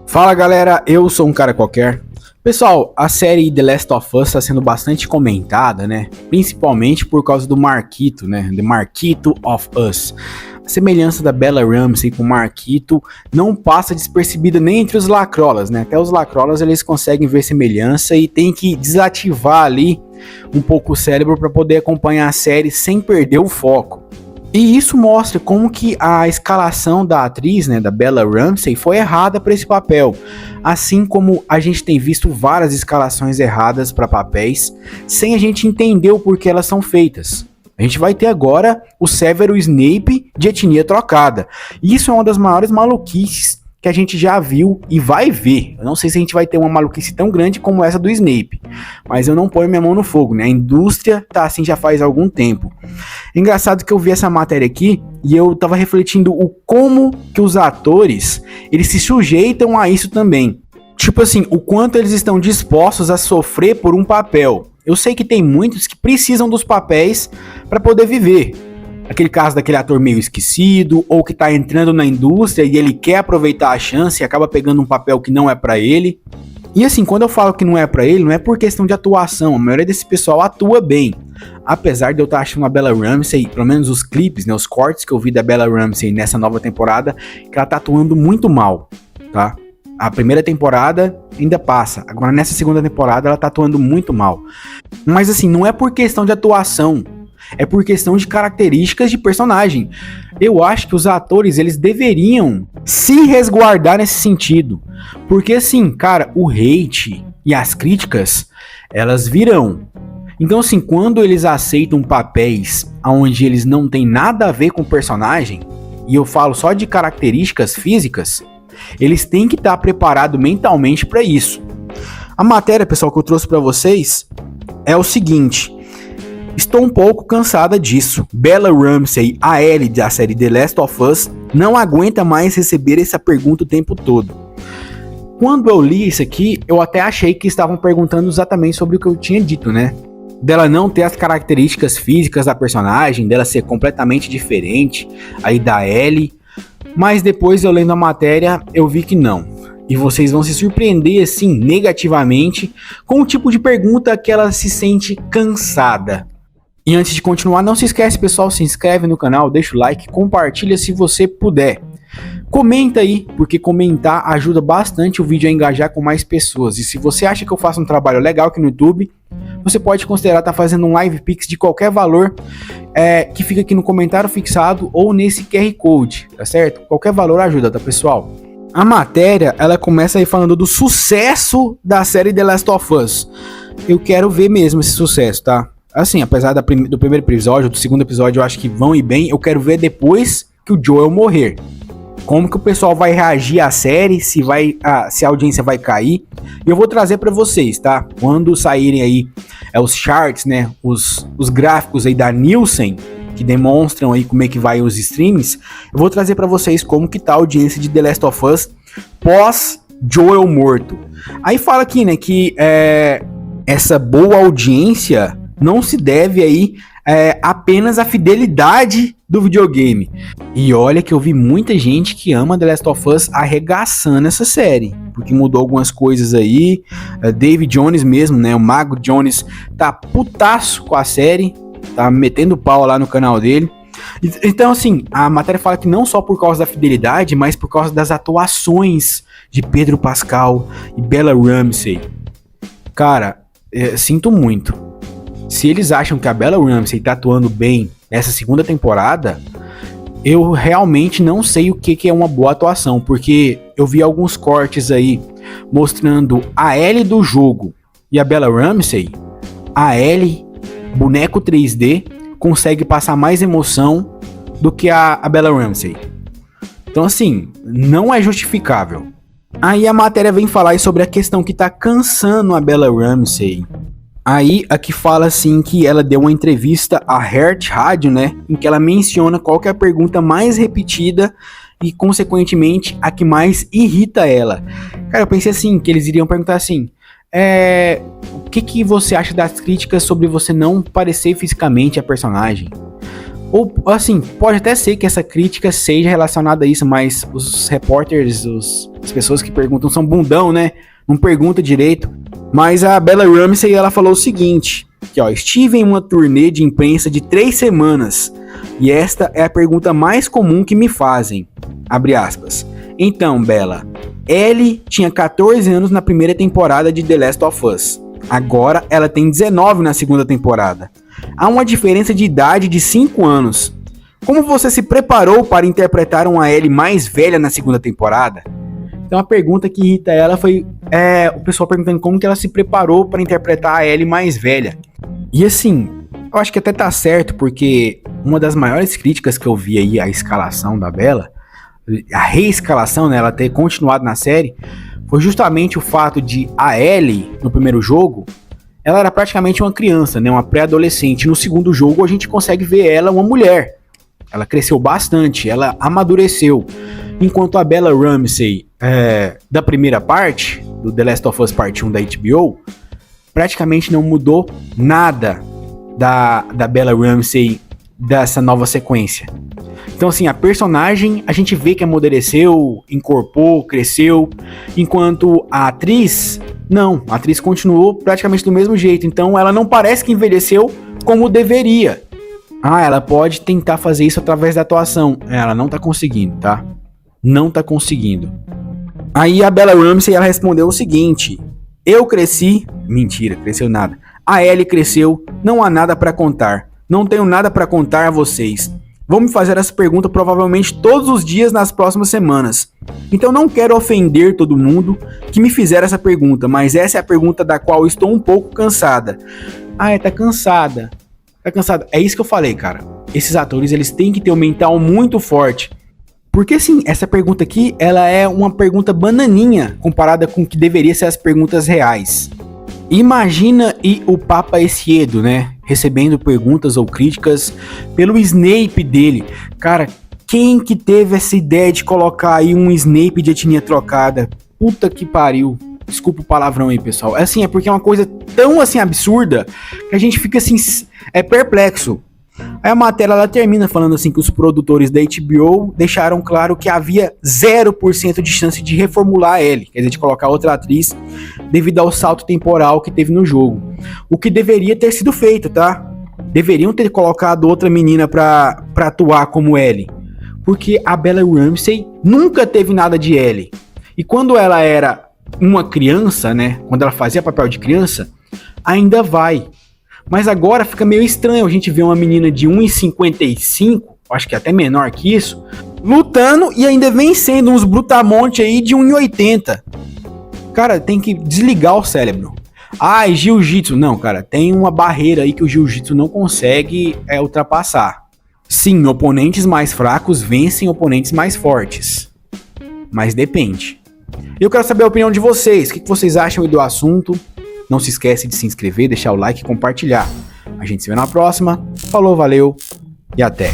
Fala galera, eu sou um cara qualquer. Pessoal, a série The Last of Us está sendo bastante comentada, né? Principalmente por causa do Marquito, né? The Marquito of Us. A semelhança da Bella Ramsey com o Marquito não passa despercebida nem entre os lacrolas, né? Até os lacrolas eles conseguem ver semelhança e tem que desativar ali um pouco o cérebro para poder acompanhar a série sem perder o foco. E isso mostra como que a escalação da atriz, né, da Bella Ramsey, foi errada para esse papel. Assim como a gente tem visto várias escalações erradas para papéis, sem a gente entender o porquê elas são feitas. A gente vai ter agora o Severus Snape de etnia trocada. Isso é uma das maiores maluquices que a gente já viu e vai ver. Eu não sei se a gente vai ter uma maluquice tão grande como essa do Snape, mas eu não ponho minha mão no fogo, né? A indústria tá assim já faz algum tempo. Engraçado que eu vi essa matéria aqui e eu tava refletindo o como que os atores, eles se sujeitam a isso também. Tipo assim, o quanto eles estão dispostos a sofrer por um papel. Eu sei que tem muitos que precisam dos papéis para poder viver. Aquele caso daquele ator meio esquecido, ou que tá entrando na indústria e ele quer aproveitar a chance e acaba pegando um papel que não é pra ele. E assim, quando eu falo que não é pra ele, não é por questão de atuação, a maioria desse pessoal atua bem. Apesar de eu estar achando a Bella Ramsey, pelo menos os clipes, né, os cortes que eu vi da Bella Ramsey nessa nova temporada, que ela tá atuando muito mal, tá? A primeira temporada ainda passa, agora nessa segunda temporada ela tá atuando muito mal. Mas assim, não é por questão de atuação, é por questão de características de personagem. Eu acho que os atores, eles deveriam se resguardar nesse sentido. Porque assim, cara, o hate e as críticas, elas virão. Então assim, quando eles aceitam papéis onde eles não têm nada a ver com o personagem, e eu falo só de características físicas, eles têm que estar preparados mentalmente para isso. A matéria, pessoal, que eu trouxe para vocês é o seguinte: estou um pouco cansada disso. Bella Ramsey, a Ellie da série The Last of Us, não aguenta mais receber essa pergunta o tempo todo. Quando eu li isso aqui, eu até achei que estavam perguntando exatamente sobre o que eu tinha dito, né? Dela não ter as características físicas da personagem, dela ser completamente diferente aí da Ellie. Mas depois eu lendo a matéria, eu vi que não. E vocês vão se surpreender, assim, negativamente, com o tipo de pergunta que ela se sente cansada. E antes de continuar, não se esquece, pessoal, se inscreve no canal, deixa o like, compartilha se você puder. Comenta aí, porque comentar ajuda bastante o vídeo a engajar com mais pessoas. E se você acha que eu faço um trabalho legal aqui no YouTube, você pode considerar estar fazendo um live pix de qualquer valor que fica aqui no comentário fixado ou nesse QR Code, tá certo? Qualquer valor ajuda, tá, pessoal? A matéria, ela começa aí falando do sucesso da série The Last of Us. Eu quero ver mesmo esse sucesso, tá? Assim, apesar do primeiro episódio, do segundo episódio, eu acho que vão ir bem. Eu quero ver depois que o Joel morrer. Como que o pessoal vai reagir à série, se a audiência vai cair. E eu vou trazer pra vocês, tá? Quando saírem aí os charts, né? Os gráficos aí da Nielsen, que demonstram aí como é que vai os streams, eu vou trazer pra vocês como que tá a audiência de The Last of Us pós Joel morto. Aí fala aqui, né, que essa boa audiência não se deve aí apenas à fidelidade do videogame. E olha que eu vi muita gente que ama The Last of Us arregaçando essa série, porque mudou algumas coisas aí. David Jones mesmo, né, o Mago Jones, tá putaço com a série, tá metendo pau lá no canal dele. Então assim, a matéria fala que não só por causa da fidelidade, mas por causa das atuações de Pedro Pascal e Bella Ramsey. Cara, sinto muito. Se eles acham que a Bella Ramsey tá atuando bem nessa segunda temporada, eu realmente não sei o que é uma boa atuação, porque eu vi alguns cortes aí mostrando a Ellie do jogo e a Bella Ramsey. A Ellie, boneco 3D, consegue passar mais emoção do que a Bella Ramsey. Então assim, não é justificável. Aí a matéria vem falar sobre a questão que tá cansando a Bella Ramsey. Aí aqui fala assim que ela deu uma entrevista à Heart Radio, né, em que ela menciona qual que é a pergunta mais repetida e consequentemente a que mais irrita ela. Cara, eu pensei assim, que eles iriam perguntar assim, o que você acha das críticas sobre você não parecer fisicamente a personagem? Ou, assim, pode até ser que essa crítica seja relacionada a isso, mas os repórteres, as pessoas que perguntam são bundão, né? Não pergunta direito. Mas a Bella Ramsey, ela falou o seguinte, que ó, estive em uma turnê de imprensa de 3 semanas, e esta é a pergunta mais comum que me fazem, abre aspas. Então, Bella, Ellie tinha 14 anos na primeira temporada de The Last of Us. Agora ela tem 19 na segunda temporada. Há uma diferença de idade de 5 anos. Como você se preparou para interpretar uma Ellie mais velha na segunda temporada? Então a pergunta que irrita ela foi o pessoal perguntando como que ela se preparou para interpretar a Ellie mais velha. E assim, eu acho que até tá certo, porque uma das maiores críticas que eu vi aí à escalação da Bella, a reescalação, né, ela ter continuado na série, foi justamente o fato de a Ellie, no primeiro jogo, ela era praticamente uma criança, né, uma pré-adolescente. No segundo jogo a gente consegue ver ela uma mulher. Ela cresceu bastante, ela amadureceu. Enquanto a Bella Ramsey, da primeira parte, do The Last of Us Part 1 da HBO, praticamente não mudou nada da Bella Ramsey dessa nova sequência. Então assim, a personagem, a gente vê que amadureceu, incorporou, cresceu, enquanto a atriz, não, a atriz continuou praticamente do mesmo jeito, então ela não parece que envelheceu como deveria. Ela pode tentar fazer isso através da atuação, ela não tá conseguindo, tá? Não tá conseguindo. Aí a Bella Ramsey, ela respondeu o seguinte, eu cresci, mentira, cresceu nada, a Ellie cresceu, não há nada pra contar, não tenho nada pra contar a vocês. Vão me fazer essa pergunta provavelmente todos os dias nas próximas semanas. Então não quero ofender todo mundo que me fizer essa pergunta, mas essa é a pergunta da qual estou um pouco cansada. Tá cansada. Tá cansada. É isso que eu falei, cara. Esses atores, eles têm que ter um mental muito forte. Porque assim, essa pergunta aqui, ela é uma pergunta bananinha comparada com o que deveria ser as perguntas reais. Imagina o Papa Essiedo, né, recebendo perguntas ou críticas pelo Snape dele. Cara, quem que teve essa ideia de colocar aí um Snape de etnia trocada? Puta que pariu. Desculpa o palavrão aí, pessoal. É porque é uma coisa tão assim absurda que a gente fica assim, perplexo. Aí a matéria ela termina falando assim que os produtores da HBO deixaram claro que havia 0% de chance de reformular ele, quer dizer, de colocar outra atriz devido ao salto temporal que teve no jogo. O que deveria ter sido feito, tá? Deveriam ter colocado outra menina pra atuar como Ellie, porque a Bella Ramsey nunca teve nada de Ellie. E quando ela era uma criança, né, quando ela fazia papel de criança, ainda vai. Mas agora fica meio estranho a gente ver uma menina de 1,55, acho que até menor que isso, lutando e ainda vencendo uns brutamonte aí de 1,80. Cara, tem que desligar o cérebro. Jiu-jitsu. Não, cara, tem uma barreira aí que o jiu-jitsu não consegue ultrapassar. Sim, oponentes mais fracos vencem oponentes mais fortes. Mas depende. Eu quero saber a opinião de vocês. O que vocês acham do assunto? Não se esquece de se inscrever, deixar o like e compartilhar. A gente se vê na próxima. Falou, valeu e até!